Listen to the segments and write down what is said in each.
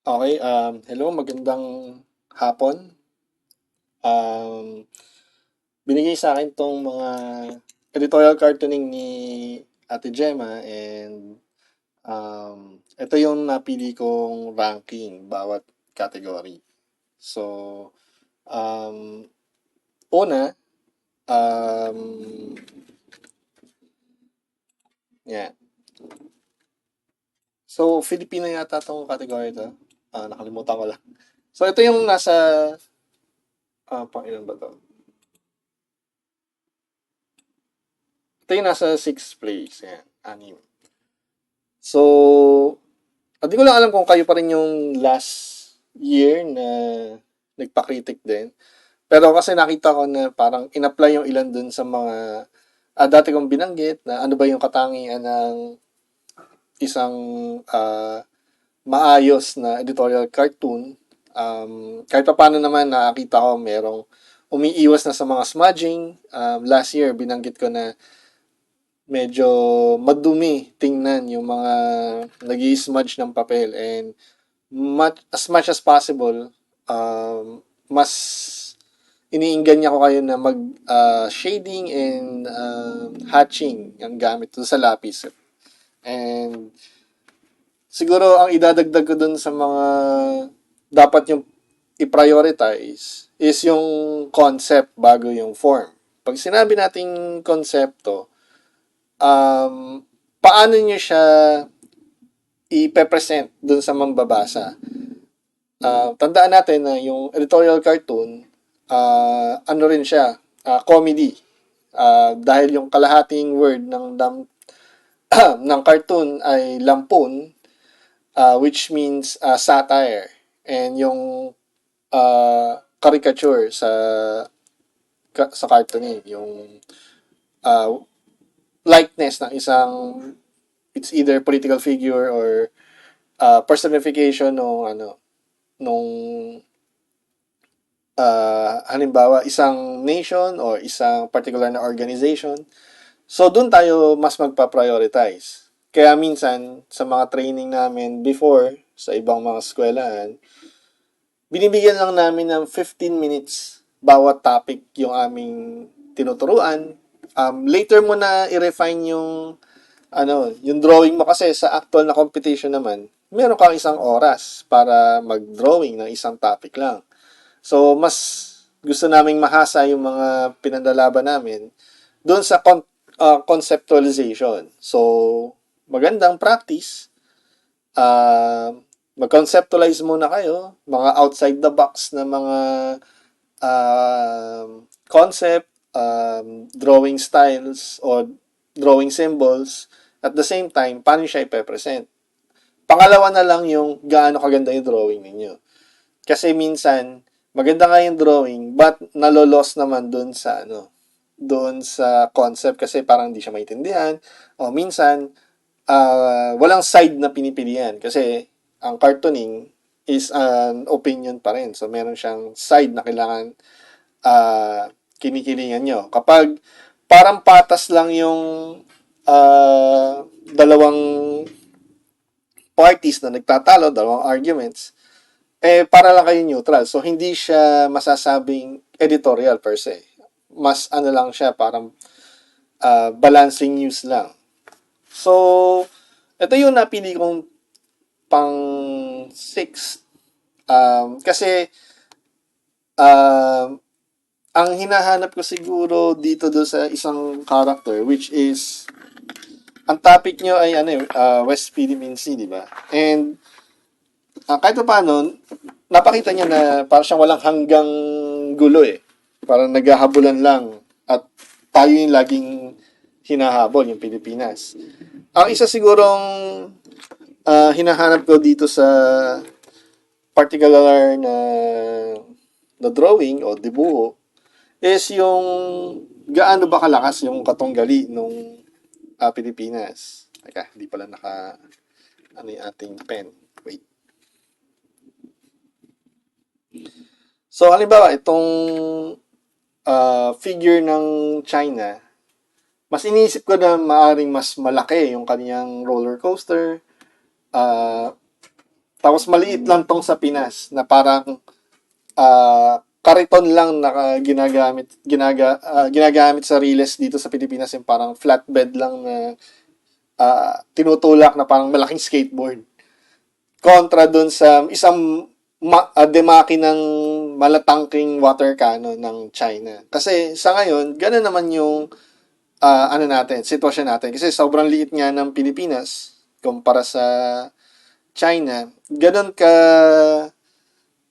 Okay, hello, magandang hapon. Binigay sa akin 'tong mga editorial cartooning ni Ate Gemma and ito yung napili kong ranking bawat category. So, um, una, um, yeah. So, Filipino yata 'tong category 'to. Nakalimutan ko lang. So, ito yung nasa, pang-ilan ba 'to? Ito yung nasa sixth place, yan, anim. So, hindi ko lang alam kung kayo pa rin yung last year na nagpa-critic din. Pero kasi nakita ko na parang in-apply yung ilan dun sa mga dati kong binanggit na ano ba yung katangian ng isang ah, maayos na editorial cartoon. Kahit pa paano naman nakakita ko merong umiiwas na sa mga smudging. Last year, binanggit ko na medyo madumi tingnan yung mga nag smudge ng papel and much as possible, mas iniinggan niya ko kayo na mag shading and hatching ang gamit dun sa lapis. And siguro ang idadagdag ko dun sa mga dapat yung i-prioritize is yung concept bago yung form. Pag sinabi nating konsepto, paano nyo siya i-present dun sa mambabasa? Tandaan natin na yung editorial cartoon, ano rin siya, comedy. Dahil yung kalahating word ng cartoon ay lampun, which means satire. And yung caricature sa cartooning, yung uh, likeness ng isang, it's either political figure or personification nung nung halimbawa isang nation or isang particular na organization. So doon tayo mas magpa-prioritize. Kaya minsan sa mga training namin before sa ibang mga eskwelahan, binibigyan lang namin ng 15 minutes bawat topic yung aming tinuturuan. Later mo na i-refine yung drawing mo kasi sa actual na competition naman, meron kang isang oras para mag-drawing ng isang topic lang. So, mas gusto naming mahasa yung mga pinandalaban namin doon sa conceptualization. So, magandang practice. Mag-conceptualize muna kayo, mga outside the box na mga concept, drawing styles, or drawing symbols. At the same time, paano siya ipepresent? Pangalawa na lang yung gaano kaganda yung drawing ninyo. Kasi minsan, maganda nga yung drawing, but nalolos naman doon sa concept kasi parang hindi siya maintindihan. O minsan, walang side na pinipilian kasi ang cartooning is an opinion pa rin. So, meron siyang side na kailangan kinikilingan nyo. Kapag parang patas lang yung dalawang parties na nagtatalo, dalawang arguments, para lang kayo neutral. So, hindi siya masasabing editorial per se. Mas ano lang siya, parang balancing news lang. So, ito yung napili kong pang sixth. Kasi, ang hinahanap ko siguro dito do sa isang character, which is, ang topic nyo ay West Philippine Sea, di ba? And, kahit pa paano, napakita niya na parang siyang walang hanggang gulo eh. Parang naghahabulan lang at tayo yung laging hinahabol, yung Pilipinas. Ang isa sigurong hinahanap ko dito sa particular na drawing o dibuho is yung gaano ba kalakas yung katunggali nung Pilipinas. Teka, hindi pala ano yung ating pen. Wait. So, halimbawa, itong figure ng China, mas iniisip ko na maaring mas malaki yung kanyang roller coaster. Uh, Tapos maliit lang tong sa Pinas na parang kariton lang na ginagamit sa Riles dito sa Pilipinas, yung parang flatbed lang na tinutulak na parang malaking skateboard. Kontra dun sa isang demaki ng malatangking water cannon ng China. Kasi sa ngayon, gano'n naman yung sitwasyon natin. Kasi sobrang liit nga ng Pilipinas kumpara sa China. Gano'n ka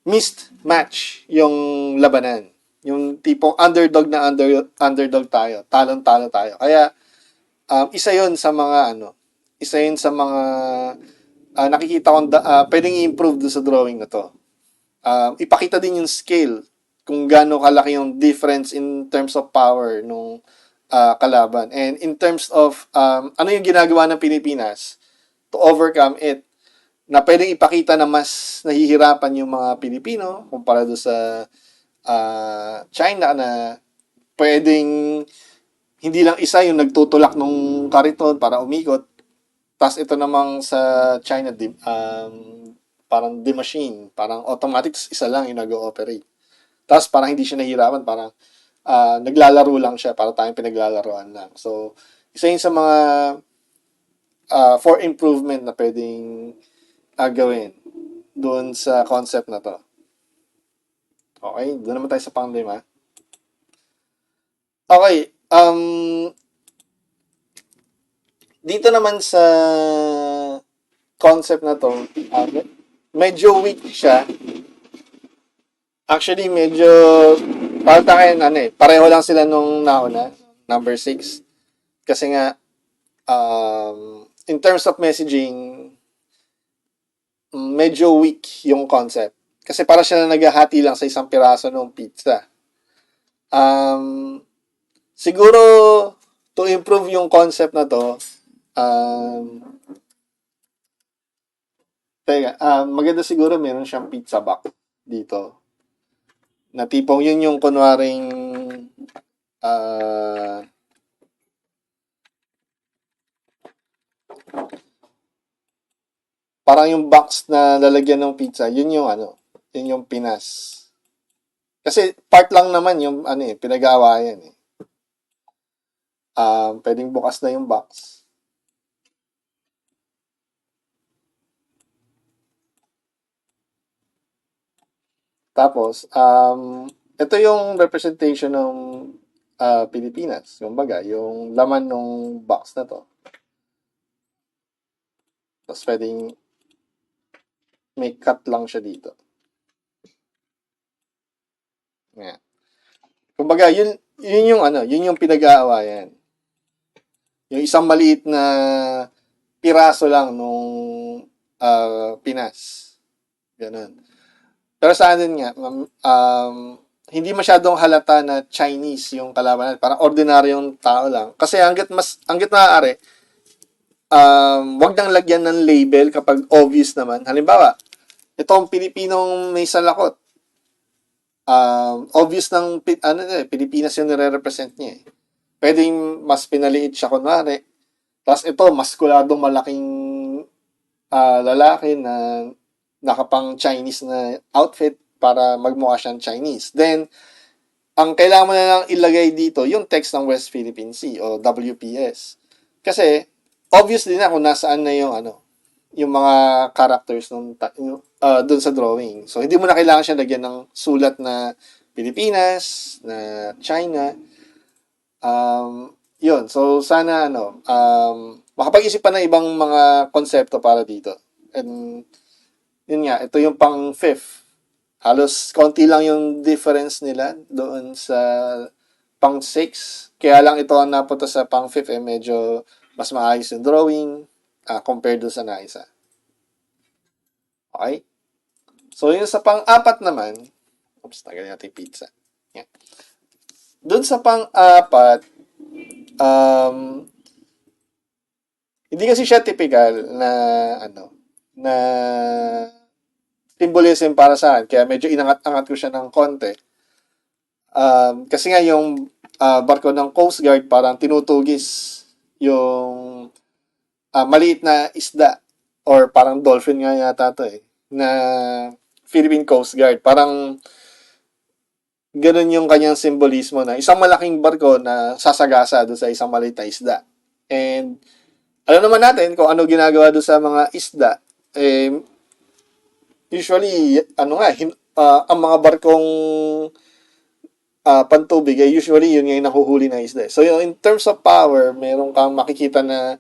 missed match yung labanan. Yung tipong underdog tayo. Talon-talo tayo. Kaya isa 'yon sa mga isa 'yon sa mga nakikita kong pwedeng i-improve doon sa drawing na to. Ipakita din yung scale kung gaano kalaki yung difference in terms of power nung kalaban. And in terms of ano yung ginagawa ng Pilipinas to overcome it, na pwedeng ipakita na mas nahihirapan yung mga Pilipino kumpara doon sa China, na pwedeng hindi lang isa yung nagtutulak nung kariton para umikot. Tapos ito namang sa China, parang the machine, parang automatic, isa lang yung nag-ooperate. Tapos parang hindi siya nahihirapan, parang naglalaro lang siya, para tayong pinaglalaroan lang. So, isa yun sa mga for improvement na pwedeng gawin doon sa concept na to. Okay, doon naman tayo sa pang-5. Okay, dito naman sa concept na to, medyo weak siya. Actually, medyo para takin, pareho lang sila nung nauna, number 6. Kasi nga, in terms of messaging, medyo weak yung concept. Kasi para siya na naghahati lang sa isang piraso ng pizza. Siguro, to improve yung concept na to, maganda siguro meron siyang pizza box dito. Na tipong yun yung kunwaring parang yung box na lalagyan ng pizza, yun yung yun yung Pinas. Kasi part lang naman yung pinag-aawayan eh. Pwedeng bukas na yung box. Tapos, ito yung representation ng Pilipinas. Yung baga, yung laman ng box na to. Tapos pwedeng may cut lang siya dito. Yeah. Kumbaga, yun yung pinag-aawayan. Yung isang maliit na piraso lang nung Pinas. Ganun. Pero sa atin nga, hindi masyadong halata na Chinese yung kalaban natin. Parang ordinaryong tao lang. Kasi hanggat maaari, wag nang lagyan ng label kapag obvious naman. Halimbawa, itong Pilipinong may salakot. Obvious ng Pilipinas yung nire-represent niya eh. Pwedeng mas pinaliit siya kunwari. Tapos ito, maskuladong malaking lalaki na nakapang Chinese na outfit para magmukha siyang Chinese. Then, ang kailangan mo na lang ilagay dito, yung text ng West Philippine Sea o WPS. Kasi, obviously na kung nasaan na yung yung mga characters dun sa drawing. So, hindi mo na kailangan siya lagyan ng sulat na Pilipinas, na China. Yun. So, sana, makapag-isip pa ng ibang mga konsepto para dito. And, yun nga, ito yung pang 5th. Halos konti lang yung difference nila doon sa pang 6. Kaya lang ito ang napunta sa pang 5th medyo mas maayos yung drawing compared doon sa naisa. Okay? So, yun sa pang-4 naman, oops, tagal natin yung pizza. Yan. Doon sa pang-4, hindi kasi siya typical na na symbolism para sa akin. Kaya medyo inangat-angat ko siya ng konti. Kasi nga yung barko ng Coast Guard parang tinutugis yung maliit na isda or parang dolphin nga yata to eh. na Philippine Coast Guard. Parang ganun yung kanyang simbolismo na isang malaking barko na sasagasa doon sa isang maliit na isda. And alam naman natin kung ano ginagawa doon sa mga isda. Eh, usually, ang mga barkong pantubig, usually yun yung nahuhuli na isda. So, in terms of power, meron kang makikita na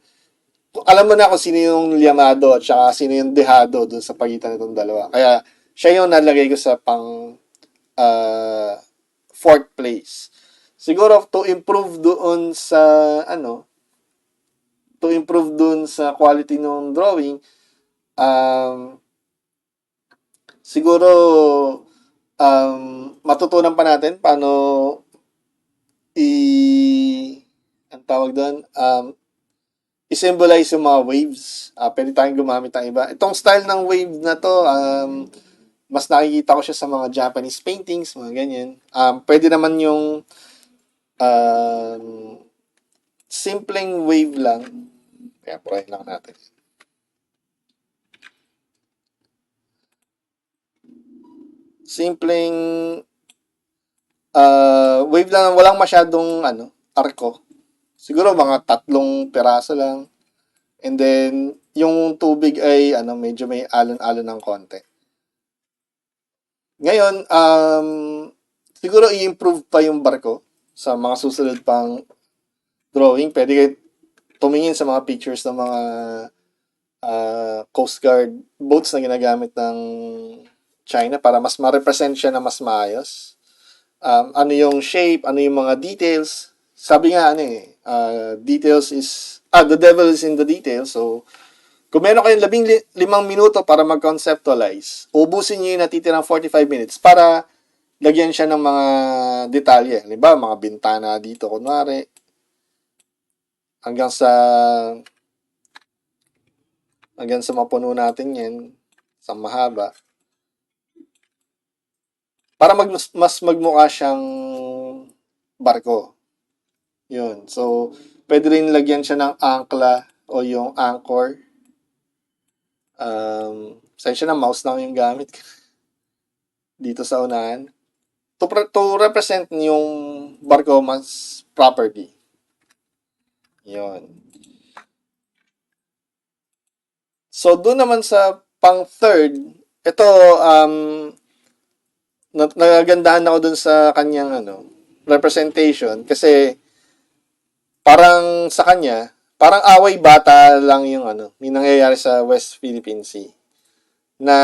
alam mo na kung sino yung Llamado at saka sino yung Dejado doon sa pagitan nitong dalawa. Kaya, siya yung nalagay ko sa uh, fourth place. Siguro, to improve doon sa, to improve doon sa quality ng drawing, um, siguro, matutunan pa natin paano ang tawag doon, i-symbolize yung mga waves. Pwede tayong gumamit ng iba. Itong style ng wave na to, mas nakikita ko siya sa mga Japanese paintings, mga ganyan. Pwede naman yung um, simpleng wave lang. Kaya purahin lang natin. Simpleng wave lang, walang masyadong arko. Siguro mga 3 piraso lang. And then, yung tubig ay medyo may alon-alon ng konti. Ngayon, siguro i-improve pa yung barko sa mga susunod pang drawing. Pwede kayo tumingin sa mga pictures ng mga Coast Guard boats na ginagamit ng China para mas ma-represent siya na mas maayos. Ano yung shape, ano yung mga details. Sabi nga, details is, the devil is in the details. So, kung meron kayong 15 minuto para mag-conceptualize, ubusin nyo yung natitirang 45 minutes para lagyan siya ng mga detalye. Halimbawa, mga bintana dito, kunwari, hanggang sa mapuno natin yan, sa mahaba, para mas magmukha siyang barko. Yun. So, pwede rin lagyan siya ng angkla o yung anchor. Sensya na, mouse lang yung gamit dito sa unahan. To represent yung barko mas properly. Yun. So, doon naman sa pang-third, ito, nagagandahan ako doon sa kanyang representation kasi parang sa kanya, parang away bata lang yung yung nangyayari sa West Philippine Sea. Na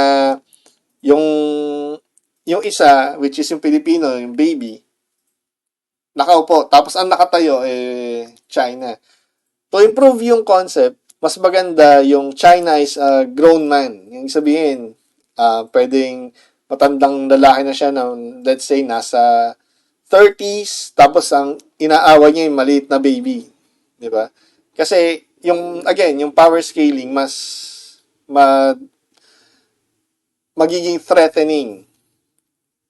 yung isa, which is yung Pilipino, yung baby, nakaupo. Tapos ang nakatayo, China. To improve yung concept, mas maganda yung China is a grown man. Yung sabihin, pwedeng matandang lalaki na siya ng, let's say, nasa 30s, tapos ang inaawa niya yung maliit na baby. Di ba? Kasi, yung power scaling, magiging threatening.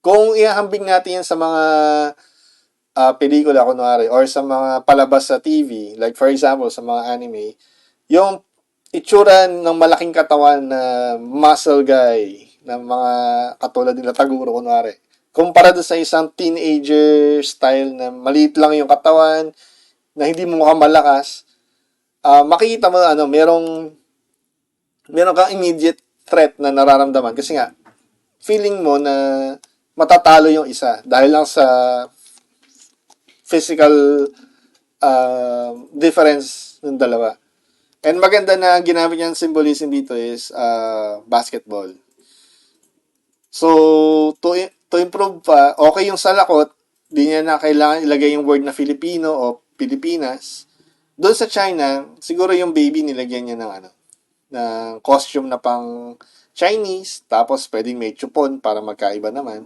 Kung ihahambing natin yan sa mga pelikula, kunwari, or sa mga palabas sa TV, like for example, sa mga anime, yung itsura ng malaking katawan na muscle guy, na mga katulad nila Taguro, kunwari, kumpara doon sa isang teenager style na maliit lang yung katawan, na hindi mo mukhang malakas, makikita mo, meron kang immediate threat na nararamdaman. Kasi nga, feeling mo na matatalo yung isa dahil lang sa physical difference ng dalawa. And maganda na ginamit niyang symbolism dito is basketball. So, to improve pa, okay yung salakot, di niya na kailangan ilagay yung word na Filipino o Pilipinas. Doon sa China, siguro yung baby nilagyan niya ng ng costume na pang Chinese, tapos pwedeng may chupon para magkaiba naman.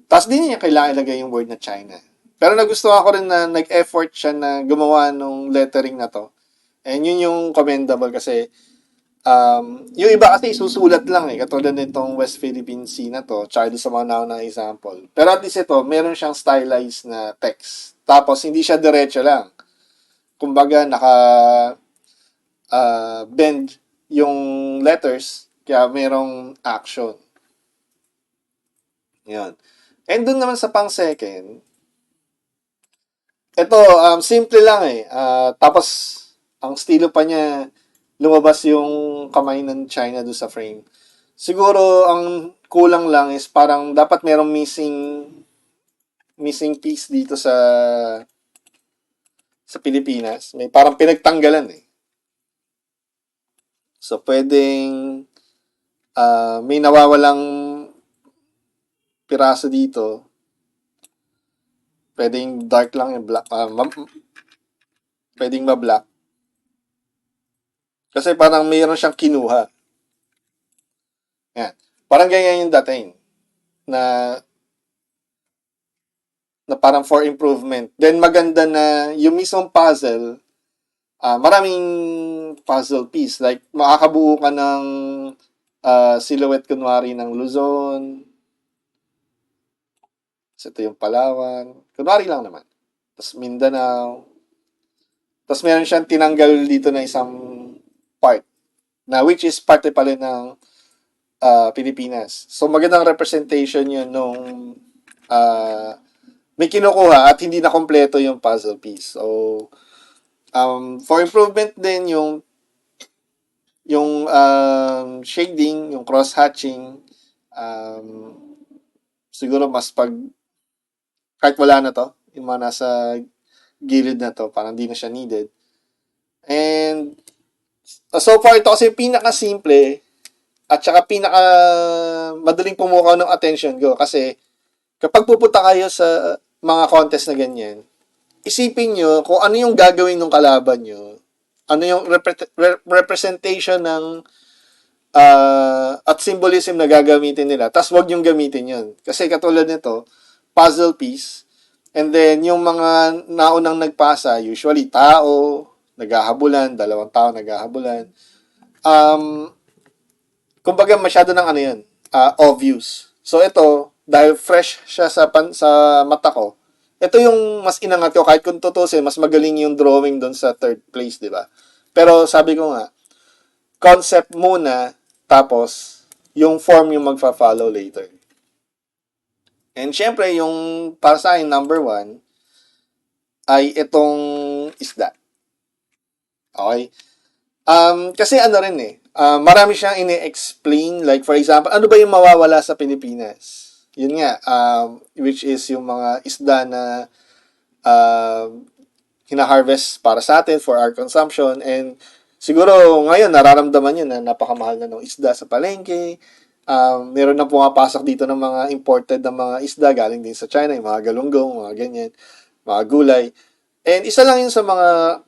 Tapos di niya kailangan ilagay yung word na China. Pero nagustuhan ko rin na nag-effort siya na gumawa ng lettering na to. And yun yung commendable kasi yung iba kasi susulat lang katulad nitong West Philippine Sea na to, tsaka sa mga naunang example. Pero at least ito, meron siyang stylized na text. Tapos hindi siya diretso lang. Kumbaga, bend yung letters, Kaya merong action. Yan. And dun naman sa pang second, ito, simple lang eh. Tapos, ang estilo pa niya, lumabas yung kamay ng China doon sa frame. Siguro, ang kulang lang is parang dapat merong missing piece dito sa Pilipinas. May parang pinagtanggalan eh. So, pwedeng may nawawalang piraso dito. Pwedeng dark lang yung black. Pwedeng ma-black. Kasi parang mayroon siyang kinuha. Yan. Parang ganyan yung dating na parang for improvement. Then maganda na yung mismong puzzle, maraming puzzle piece. Like, makakabuo ka ng silhouette kunwari ng Luzon. So, ito yung Palawan. Kunwari lang naman. Tapos Mindanao. Tapos meron siyang tinanggal dito na isang part na which is parte pala ng Pilipinas. So, magandang representation yun nung may kinukuha at hindi na kompleto yung puzzle piece. So, for improvement din yung shading, yung cross-hatching, siguro mas kahit wala na to, yung mga nasa gilid na to, parang di na siya needed. And, so far, ito kasi yung pinaka-simple at saka pinaka-madaling pumukaw ng attention ko kasi kapag pupunta kayo sa mga contest na ganyan, isipin nyo kung ano yung gagawin ng kalaban nyo, ano yung representation ng at symbolism na gagamitin nila, tas wag yung gamitin yun. Kasi katulad nito, puzzle piece, and then yung mga naunang nagpasa, usually tao, naghahabulan, dalawang tao naghahabulan. Kumbaga masyado ng ano yun, obvious. So ito, dahil fresh siya sa mata ko, ito yung mas inangat ko kahit kung tutusin, mas magaling yung drawing doon sa third place, di ba? Pero sabi ko nga, concept muna, tapos yung form yung magfa-follow later. And syempre, yung para sa akin, number 1, ay itong isda. Okay? Kasi ano rin eh, marami siyang ini-explain, like for example, ano ba yung mawawala sa Pilipinas? Yun nga, which is yung mga isda na hina-harvest para sa atin for our consumption. And siguro ngayon nararamdaman nyo na napakamahal na ng isda sa palengke. Meron na pumapasok dito ng mga imported na mga isda galing din sa China, yung mga galunggong, mga ganyan, mga gulay. And isa lang yun sa mga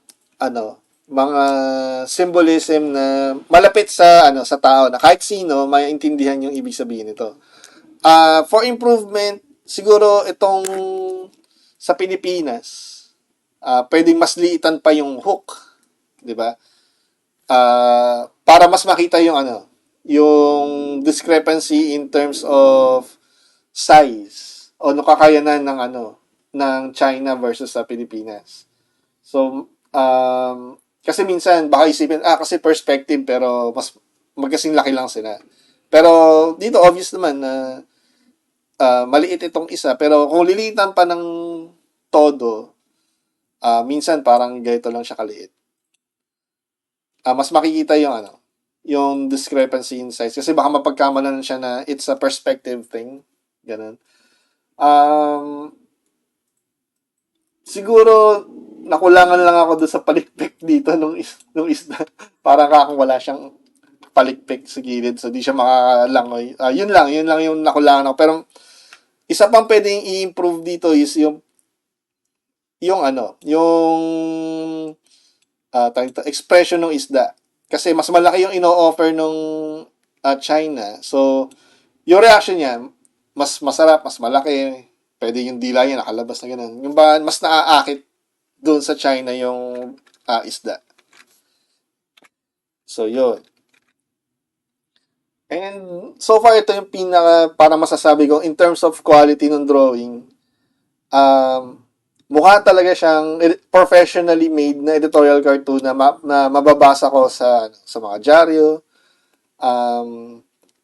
symbolism na malapit sa sa tao na kahit sino maintindihan yung ibig sabihin nito. For improvement, siguro itong sa Pilipinas, pwedeng mas liitan pa yung hook, 'di ba? Para mas makita yung discrepancy in terms of size o kakayanan ng China versus sa Pilipinas. So, kasi minsan baka isipin kasi perspective pero mas magkasing laki lang sila. Pero dito obvious naman na maliit itong isa pero kung lilitan pa ng todo, minsan parang ganito lang siya kaliit. Mas makikita yung discrepancy in size. Kasi baka mapagkamalan siya na it's a perspective thing. Ganun. Siguro, nakulangan lang ako doon sa palikpik dito nung isda. Parang kakang wala siyang palikpik sa gilid. So, di siya makakalangoy. Yun lang yung nakulangan ako. Pero, isa pang pwedeng i-improve dito is yung expression ng isda. Kasi mas malaki yung ino-offer nung China. So, yung reaction niya, mas masarap, mas malaki. Pwede yung dila niya, nakalabas na ganun. Yung ba, mas naaakit doon sa China yung isda. So, yun. And so far, ito yung para masasabi ko, in terms of quality ng drawing, mukha talaga siyang professionally made na editorial cartoon na mababasa ko sa mga dyaryo.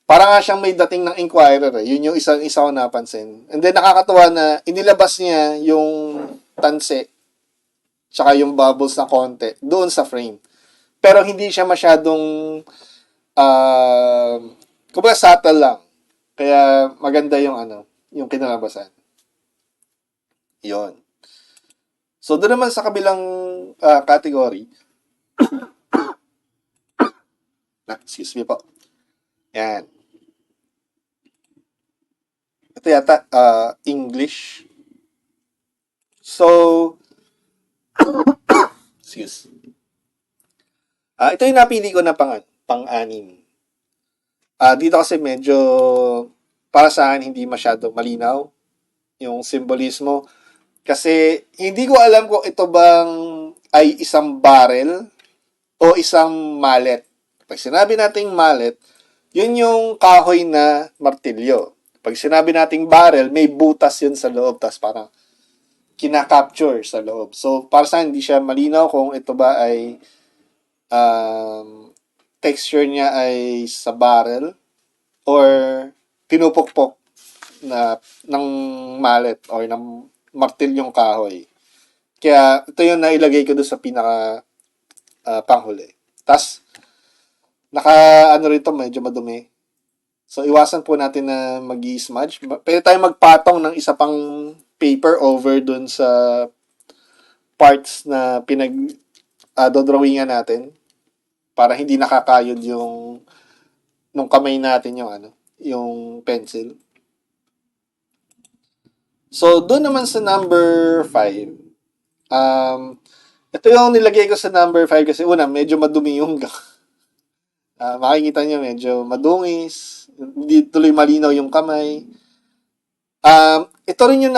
Para nga siyang may dating ng Inquirer eh. Yun yung isa ko napansin. And then nakakatuwa na inilabas niya yung tanse tsaka yung bubbles na konti doon sa frame. Pero hindi siya masyadong kumbaga subtle lang. Kaya maganda yung yung kinalabasan. Yon. So doon naman sa kabilang category, excuse me po. Yan. Ito yata English. So excuse. Ito yung napili ko na pang-anim. Dito kasi medyo para sa akin hindi masyado malinaw yung simbolismo kasi hindi ko alam kung ito bang ay isang barrel o isang mallet. Pag sinabi nating mallet, yun yung kahoy na martilyo. Pag sinabi nating barrel, may butas yun sa loob, tas parang kinakapture sa loob. So, para sa hindi siya malinaw kung ito ba ay texture niya ay sa barrel or tinupokpok na ng mallet or ng martilyong kahoy. Kaya ito yung nailagay ko doon sa pinaka panghuli. Tas rito medyo madumi. So iwasan po natin na mag-smudge. Pwede tayo magpatong ng isa pang paper over doon sa parts na dodrawingan natin para hindi nakakayod yung nung kamay natin yung pencil. So, doon naman sa number 5, ito yung nilagay ko sa number 5 kasi una, medyo madumi yung makikita nyo, medyo madungis, hindi tuloy malinaw yung kamay. Ito rin yung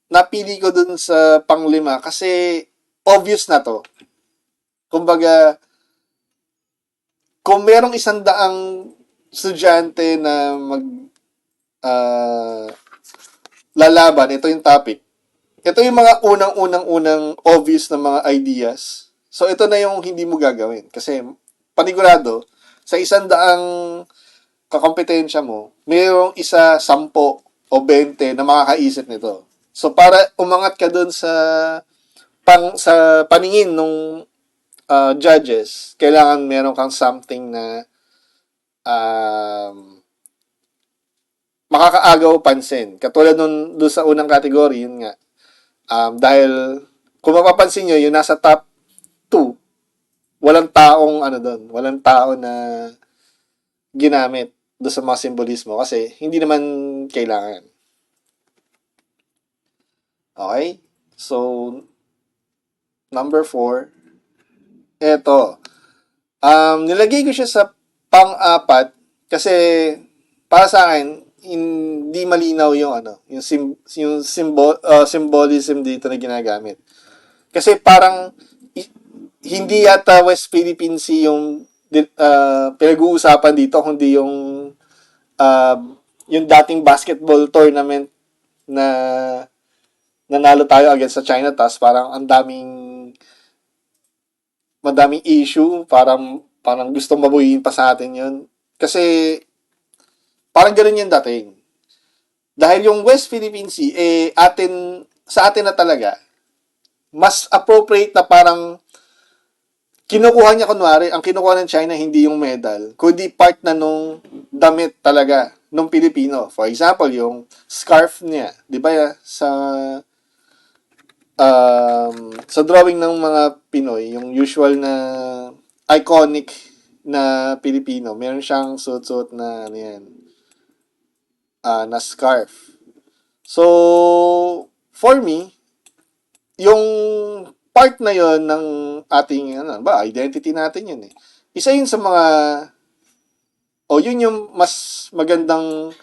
napili ko dun sa panglima kasi obvious na to. Kumbaga, kung merong 100 estudyante na lalaban, ito yung topic. Ito yung mga unang obvious na mga ideas. So, ito na yung hindi mo gagawin. Kasi, panigurado, sa 100 kakompetensya mo, mayroong 10 o 20 na makakaisip nito. So, para umangat ka dun sa paningin ng judges, kailangan meron kang something na makakaagaw pansin. Katulad doon sa unang category, yun nga. Dahil, kung mapapansin nyo, yung nasa top 2, walang taong walang tao na ginamit doon sa mga simbolismo kasi hindi naman kailangan. Okay? So, number 4, eto. Nilagay ko siya sa pang-apat kasi para sa akin, hindi malinaw yung symbolism dito na ginagamit. Kasi parang hindi yata West Philippine Sea yung pinag-uusapan dito kundi yung dating basketball tournament na nanalo tayo against sa China, tas parang madaming issue, parang gusto mabuhin pa sa atin yun. Kasi parang ganoon yung dating. Dahil yung West Philippine Sea, sa atin na talaga, mas appropriate na parang kinukuha niya, kunwari, ang kinukuha ng China hindi yung medal, kundi part na nung damit talaga nung Pilipino. For example, yung scarf niya, di ba sa drawing ng mga Pinoy, yung usual na iconic na Pilipino, meron siyang suit na na scarf. So, for me, yung part na yon ng ating identity natin yun eh. Isa yun sa mga yun yung mas magandang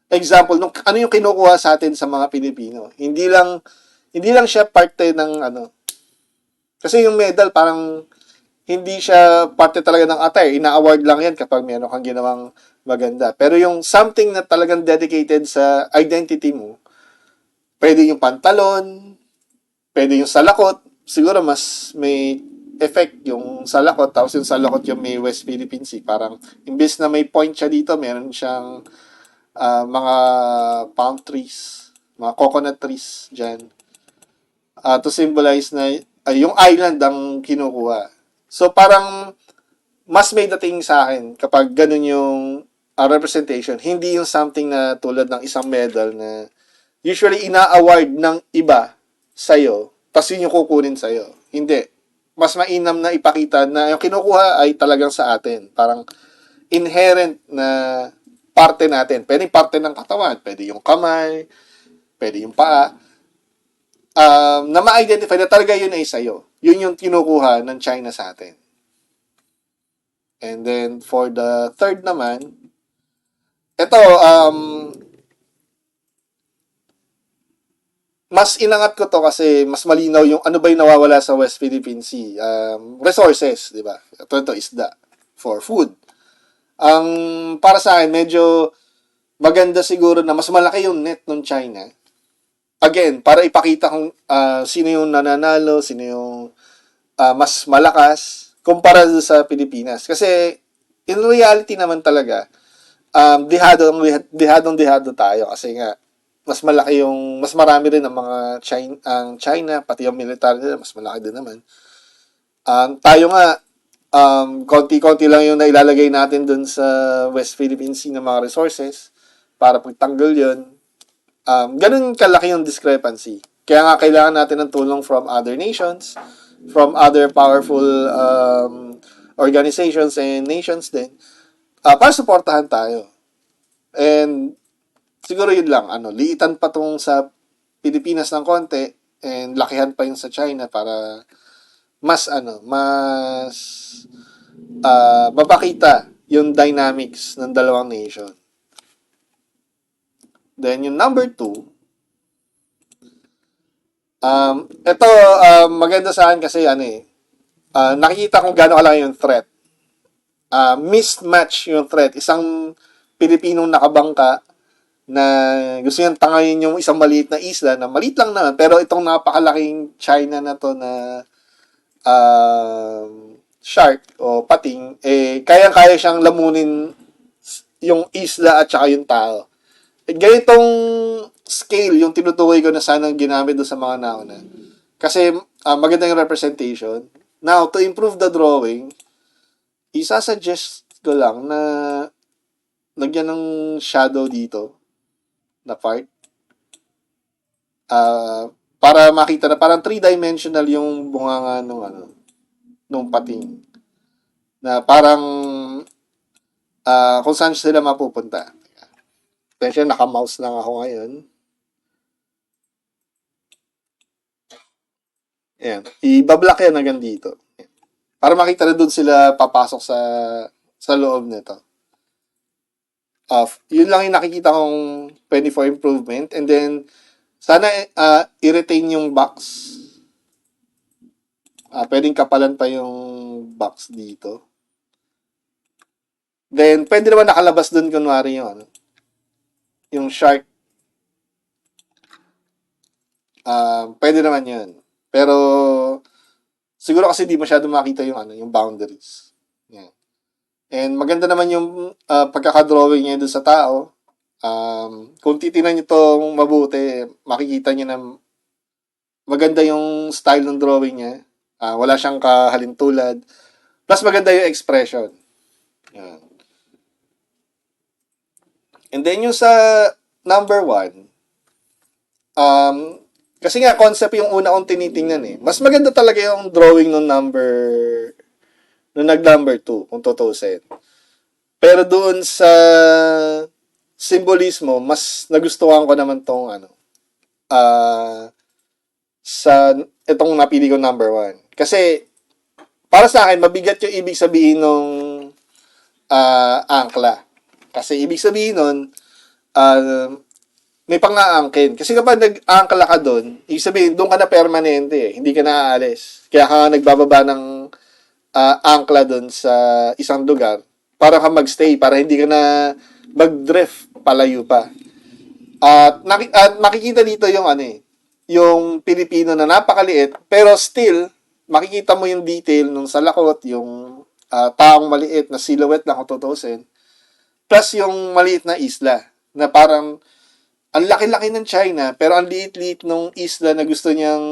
example nung ano yung kinukuha sa atin sa mga Pilipino. Hindi lang siya parte ng kasi yung medal parang hindi siya parte talaga ng attire. Ina-award lang yan kapag meron kang ginawang maganda. Pero yung something na talagang dedicated sa identity mo, pwede yung pantalon, pwede yung salakot, siguro mas may effect yung salakot, tapos yung salakot yung may West Philippine Sea. Parang, imbes na may point siya dito, meron siyang mga palm trees, mga coconut trees dyan. To symbolize na yung island ang kinukuha. So, parang, mas may dating sa akin kapag ganun yung representation. Hindi yung something na tulad ng isang medal na usually ina-award ng iba sa'yo, tapos yun yung kukunin sa'yo. Hindi. Mas mainam na ipakita na yung kinukuha ay talagang sa atin. Parang inherent na parte natin. Pwede parte ng katawan, pwede yung kamay, pwede yung paa. Na ma-identify na talaga yun ay sa'yo. Yun yung kinukuha ng China sa atin. And then, for the third naman, ito, mas inangat ko to kasi mas malinaw yung ano ba yung nawawala sa West Philippine Sea. Resources, di ba? Ito isda for food. Ang para sa akin, medyo maganda siguro na mas malaki yung net ng China. Again, para ipakita kung sino yung nananalo, sino yung mas malakas kumpara sa Pilipinas. Kasi in reality naman talaga, dihadong-dihado tayo kasi nga mas malaki yung mas marami rin ang mga China pati yung military nila mas malaki din naman. Tayo nga konti-konti lang yung nailalagay natin dun sa West Philippine Sea ng mga resources para pagtanggol yun. Ganun kalaki yung discrepancy. Kaya nga kailangan natin ng tulong from other nations, from other powerful organizations and nations din para suportahan tayo. And siguro yun lang, liitan pa tong sa Pilipinas ng konti and lakihan pa yung sa China para mas mapakita yung dynamics ng dalawang nation. Then yung number 2, ito maganda sa akin kasi nakikita kung gaano kalaki yung threat. Mismatch yung threat. Isang Pilipinong nakabangka na gusto niyang tangayin yung isang maliit na isla na maliit lang naman pero itong napakalaking China na to na shark o pating kayang-kaya siyang lamunin yung isla at saka yung tao. Ganitong scale yung tinutukoy ko na sanang ginamit doon sa mga nauna. Kasi maganda yung representation. Now, to improve the drawing, isa-suggest ko lang na lagyan ng shadow dito na part. Para makita na parang 3-dimensional yung bunganga nung pating. Na parang kung saan sila mapupunta. Attention, naka-mouse lang ako ngayon. Ayan. I-block yan hanggang dito. Para makita na doon sila papasok sa loob nito. Yun lang yung nakikita kong pwede for improvement. And then, sana i-retain yung box. Pwedeng kapalan pa yung box dito. Then, pwede naman nakalabas doon kunwari yung shark. Pwede naman yun. Pero, siguro kasi di masyado makita yung boundaries. Yeah. And maganda naman yung pagkakadrawing niya doon sa tao. Kung titinan niyo itong mabuti, makikita niyo na maganda yung style ng drawing niya. Wala siyang kahalintulad. Plus maganda yung expression. Yan. And then yung sa number 1, kasi nga concept yung una kong tinitingnan eh. Mas maganda talaga yung drawing nung nag-number 2, kung tutusin. Pero doon sa simbolismo, mas nagustuhan ko naman tong sa itong napili ko number 1. Kasi para sa akin, mabigat yung ibig sabihin nung angkla. Kasi ibig sabihin nun, may pang-aangkin. Kasi kapag nag-angkla ka doon, ibig sabihin, doon ka na permanente eh. Hindi ka na aalis. Kaya ka nagbababa ng angkla doon sa isang lugar para ka magstay, para hindi ka na mag-drift palayo pa. At makikita dito yung yung Pilipino na napakaliit, pero still, makikita mo yung detail nung salakot, yung taong maliit na silhouette lang kung tutusin, plus yung maliit na isla na parang ang laki-laki ng China pero ang liit-liit nung isla na gusto niyang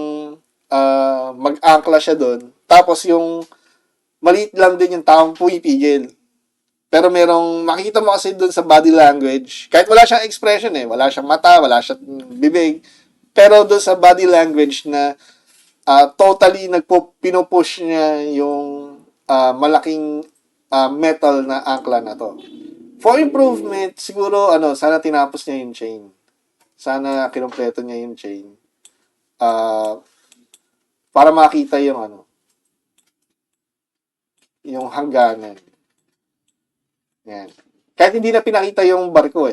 mag-angkla siya doon. Tapos yung maliit lang din yung taong pumipigil. Pero merong, makikita mo kasi doon sa body language, kahit wala siyang expression wala siyang mata, wala siyang bibig, pero doon sa body language na totally pinupush niya yung malaking metal na angkla na to. For improvement, siguro, sana tinapos niya yung chain. Sana kinumpleto niya yung chain. Para makita yung, yung hangganan. Yan. Kahit hindi na pinakita yung barko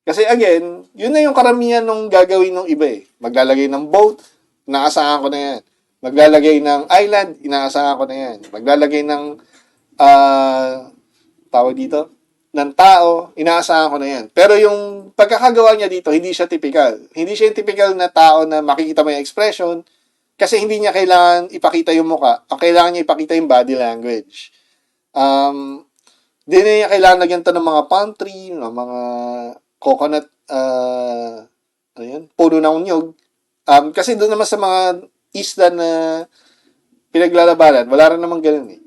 kasi again, yun na yung karamihan ng gagawin ng iba Maglalagay ng boat, inaasahan ko na yan. Maglalagay ng island, inaasahan ko na yan. Maglalagay ng, tawag dito, ng tao, inaasahan ko na yan. Pero yung pagkakagawa niya dito, hindi siya typical. Hindi siya yung typical na tao na makikita mo yung expression, kasi hindi niya kailangan ipakita yung muka. Ang kailangan niya ipakita yung body language. Hindi niya kailangan lagyan to ng mga palm tree, ng mga coconut, puno ng unyog. Kasi doon naman sa mga isla na pinaglalabanan, wala rin naman ganun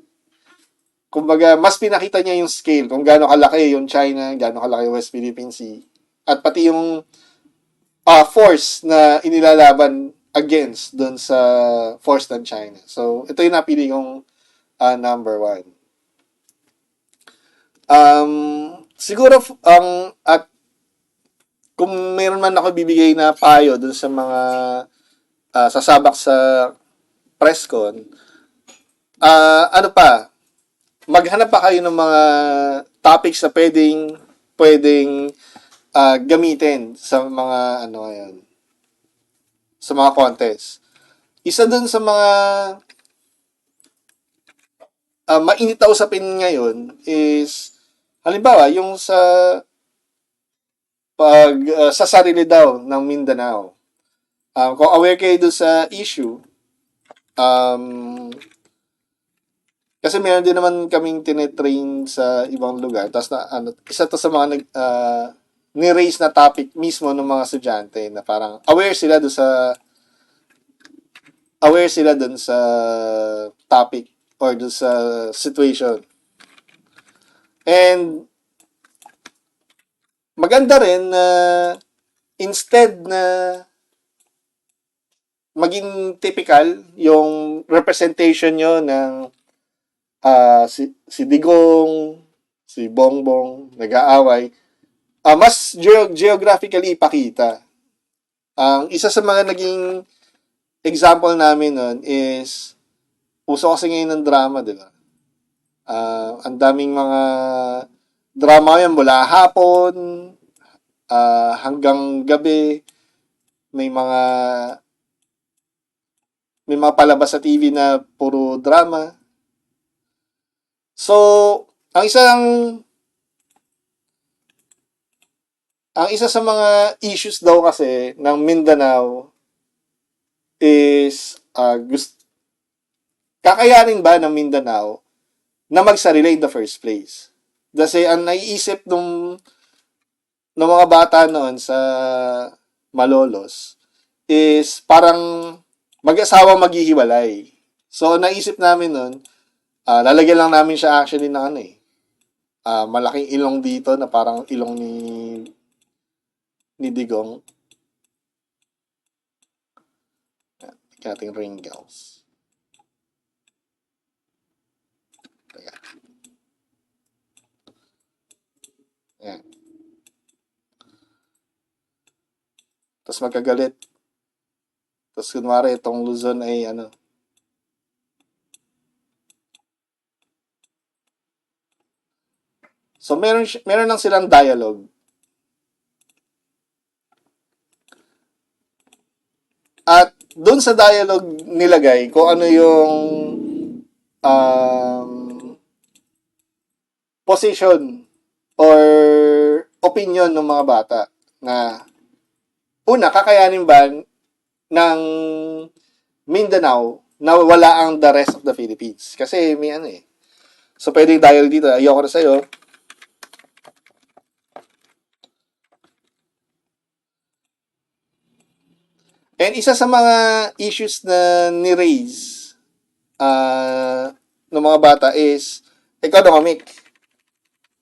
Kumbaga, mas pinakita niya yung scale, kung gaano kalaki yung China, gaano kalaki yung West Philippine Sea, at pati yung force na inilalaban against doon sa force ng China. So, ito yung napili kong number 1. Siguro, at kung meron man ako bibigay na payo dun sa mga sasabak sa presscon, maghanap pa kayo ng mga topics na pwedeng gamitin sa mga sa mga contest. Isa dun sa mga mainit na usapin ngayon is halimbawa yung sa sa sarili daw ng Mindanao. Kung aware kayo doon sa issue, kasi meron din naman kaming tinetrain sa ibang lugar. Tapos isa to sa mga ni-raise na topic mismo ng mga estudyante na parang aware sila doon sa topic or doon sa situation. And maganda rin na instead na maging typical yung representation nyo ng si Digong, si Bongbong, nag-aaway, mas geographically ipakita. Ang isa sa mga naging example namin nun is, uso kasi ngayon ng drama, di ba? Ang daming mga drama yan mula hapon, hanggang gabi, may mga palabas sa TV na puro drama. So, ang isa sa mga issues daw kasi ng Mindanao is kakayanin ba ng Mindanao na magsarili in the first place? Kasi ang naiisip ng mga bata noon sa Malolos is parang mag-asawa maghihiwalay. So, naisip namin noon, lalagyan lang namin siya actually ng malaking ilong dito na parang ilong ni Digong. Ating wrinkles. Ayan. Tapos magkagalit. Tapos kunwari itong Luzon ay So meron lang silang dialogue. At doon sa dialogue nilagay kung ano yung position or opinion ng mga bata na una, kakayanin ba ng Mindanao na wala ang the rest of the Philippines. Kasi may ano eh. So, pwedeng dial dito. Ayoko na sa'yo. And isa sa mga issues na ni-raise ng mga bata is economic.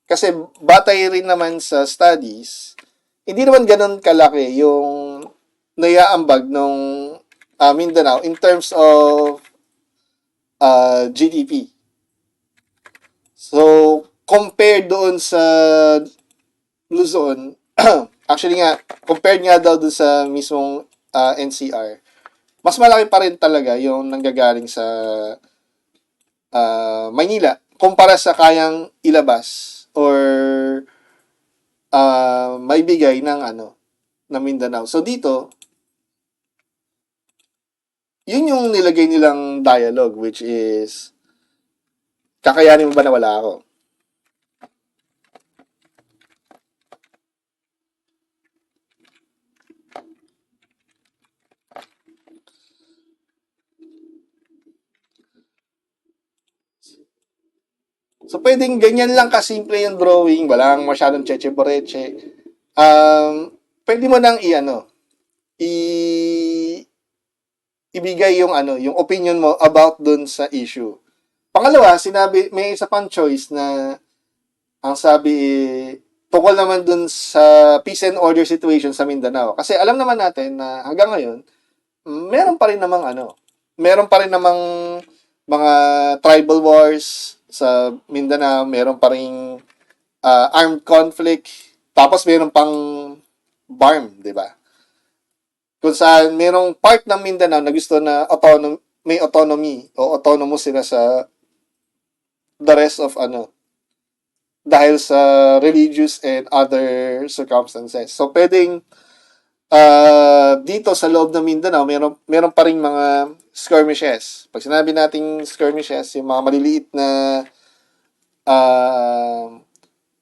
Kasi batay rin naman sa studies, hindi naman ganun kalaki yung naiaambag ng Mindanao in terms of GDP. So, compared doon sa Luzon, actually nga, compared nga daw doon sa mismong NCR, mas malaki pa rin talaga yung nanggagaling sa Maynila kumpara sa kayang ilabas or maibigay ng ng Mindanao. So dito, yun yung nilagay nilang dialogue, which is kakayanin mo ba na wala ako? So, pwedeng ganyan lang kasimple yung drawing, walang masyadong cheche-boreche. Pwede mo nang ibigay yung yung opinion mo about dun sa issue. Pangalawa, sinabi, may isa pang choice na ang sabi tungkol naman dun sa peace and order situation sa Mindanao. Kasi alam naman natin na hanggang ngayon, meron pa rin namang meron pa rin namang mga tribal wars sa Mindanao, meron pa rin armed conflict, tapos meron pang BARM, di ba? Kung saan merong part ng Mindanao na gusto na may autonomy o autonomous sila sa the rest of dahil sa religious and other circumstances. So, pwedeng dito sa loob ng Mindanao, meron pa ring mga skirmishes. Pag sinabi nating skirmishes, yung mga maliliit na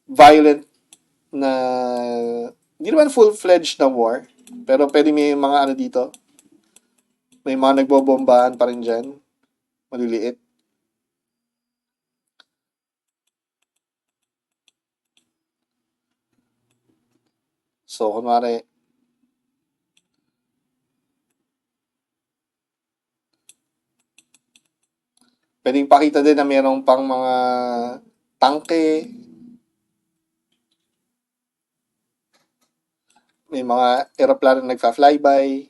violent na hindi naman full-fledged na war, pero pwede may mga dito, may mga nagbobombahan pa rin dyan, maliliit. So, kunwari, pwedeng pakita din na mayroong pang mga tangke, may mga aeroplano na nagka-flyby.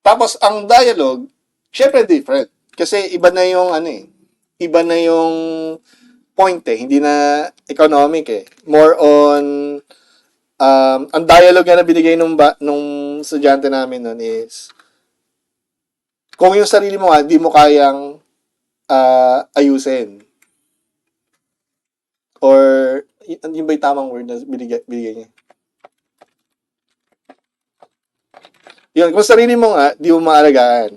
Tapos, ang dialogue, syempre different. Kasi iba na yung iba na yung point eh. Hindi na economic eh. More on, ang dialogue na binigay nung estudyante namin nun is, kung yung sarili mo nga, di mo kayang ayusin. Or, yun ba yung tamang word na binigay niya? Yun, kung sarili mo nga, di mo maalagaan.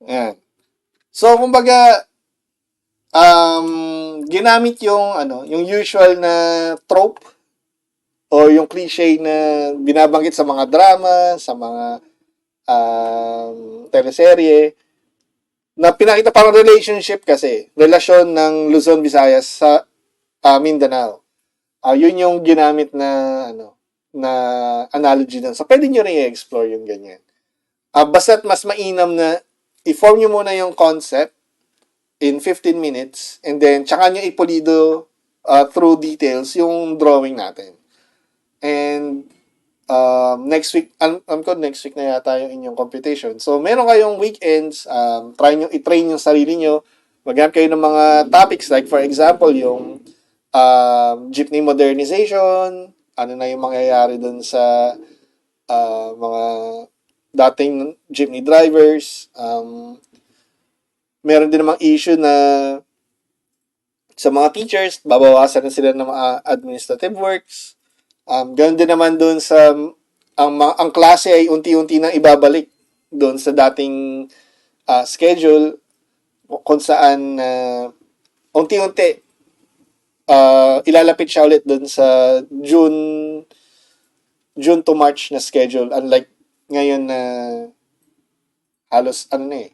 Yan. So, kumbaga, ginamit yung yung usual na trope o yung cliche na binabanggit sa mga drama, sa mga teleserye, na pinakita parang relationship kasi, relasyon ng Luzon, Visayas sa Mindanao. Yun yung ginamit na na analogy doon. So, pwede nyo rin i-explore yung ganyan. Basta't mas mainam na i-form nyo muna yung concept in 15 minutes and then tsaka nyo ipulido through details yung drawing natin. And next week, ko next week na yata yung inyong computation. So, meron kayong weekends, i-train yung sarili nyo. Maghanap kayo ng mga topics like for example, yung jeepney modernization, ano na yung mangyayari dun sa mga dating jeepney drivers. Meron din namang issue na sa mga teachers, babawasan na sila ng mga administrative works. Ganun din naman doon sa ang klase ay unti-unti nang ibabalik doon sa dating schedule. kung saan unti-unti ilalapit siya ulit dun sa June to March na schedule, unlike ngayon na halos ano na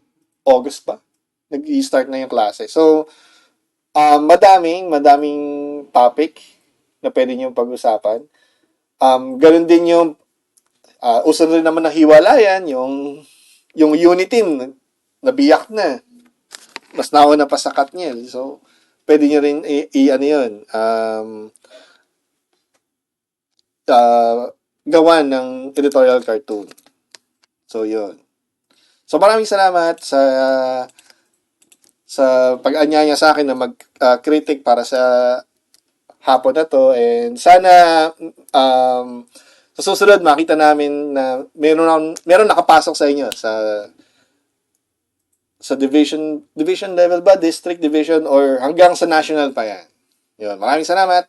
August pa nag-i-start na yung klase. So madaming topic na pwede niyong pag-usapan. Ganun din yung uso rin naman na hiwalayan, yung unit team nabiyak na. Mas nauna pa sa Katniel. So, pwede nyo rin ano yun, gawa ng editorial cartoon. So, yun. So, maraming salamat sa pag-anyaya sa akin na mag-critic para sa hapon na to. And sana sa susunod makita namin na meron nakapasok sa inyo sa division level ba, district division, or hanggang sa national pa yan. Yun. Maraming salamat.